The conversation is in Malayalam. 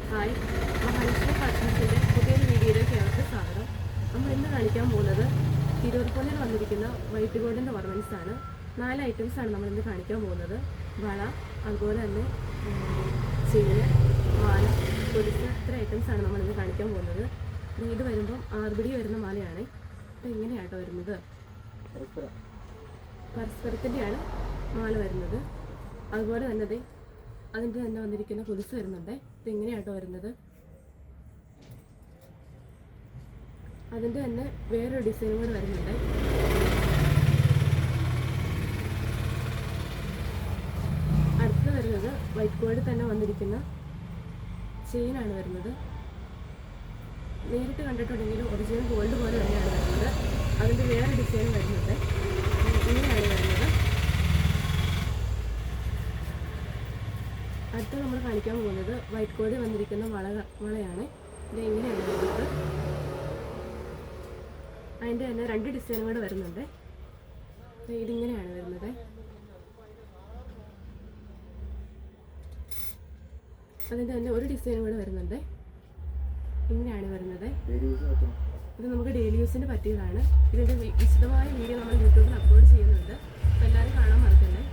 ഹായ്, മഹാലക്ഷ്മി കളക്ഷൻസിൻ്റെ പുതിയൊരു വീഡിയോയിലേക്ക് ഏവർക്കും സ്വാഗതം. നമ്മൾ ഇന്ന് കാണിക്കാൻ പോകുന്നത് തിരൂർപ്പള്ളിയിൽ വന്നിരിക്കുന്ന വൈറ്റ് ഗോൾഡിൻ്റെ ഓർണമെൻറ്റ്സ് ആണ്. 4 ഐറ്റംസാണ് നമ്മൾ ഇന്ന് കാണിക്കാൻ പോകുന്നത്. വള, അതുപോലെ തന്നെ ചെയിന്, മാല, കൊലുസ്, ഇത്ര ഐറ്റംസാണ് നമ്മൾ ഇന്ന് കാണിക്കാൻ പോകുന്നത്. ഇത് വരുമ്പം ആർബിടി വരുന്ന മാലയാണ്. ഇത് എങ്ങനെയാട്ടോ വരുന്നത്? പരസ്പരത്തിൻ്റെയാണ് മാല വരുന്നത്. അതുപോലെ തന്നെ അതിൻ്റെ തന്നെ വന്നിരിക്കുന്ന കൊലുസ് വരുന്നുണ്ട്. ഇത് എങ്ങനെയാട്ടോ വരുന്നത്? അതിൻ്റെ തന്നെ വേറൊരു ഡിസൈനും കൂടെ വരുന്നുണ്ട്. അടുത്ത് വരുന്നത് വൈറ്റ് ഗോൾഡ് തന്നെ വന്നിരിക്കുന്ന ചെയിനാണ് വരുന്നത്. നേരിട്ട് കണ്ടിട്ടുണ്ടെങ്കിൽ ഒറിജിനൽ ഗോൾഡ് പോലെ തന്നെയാണ് വരുന്നത്. അതിൻ്റെ വേറെ ഡിസൈനും വരുന്നുണ്ട്. ഇങ്ങനെയാണ് വരുന്നത്. അടുത്ത നമ്മൾ കാണിക്കാൻ പോകുന്നത് വൈറ്റ് ഗോൾഡ് വന്നിരിക്കുന്ന വളയാണ്. ഇത് എങ്ങനെയാണ് വരുന്നത്? അതിൻ്റെ തന്നെ 2 ഡിസൈനും കൂടെ വരുന്നുണ്ട്. ഇതിങ്ങനെയാണ് വരുന്നത്. അതിൻ്റെ തന്നെ ഒരു ഡിസൈനും കൂടെ വരുന്നുണ്ട്. ഇങ്ങനെയാണ് വരുന്നത്. ഇത് നമുക്ക് ഡെയിലി യൂസിന് പറ്റിയതാണ്. ഇതിൻ്റെ വിശദമായ വീഡിയോ നമ്മൾ യൂട്യൂബിൽ അപ്ലോഡ് ചെയ്യുന്നുണ്ട്. അപ്പോൾ എല്ലാവരും കാണാൻ മറക്കല്ലേ.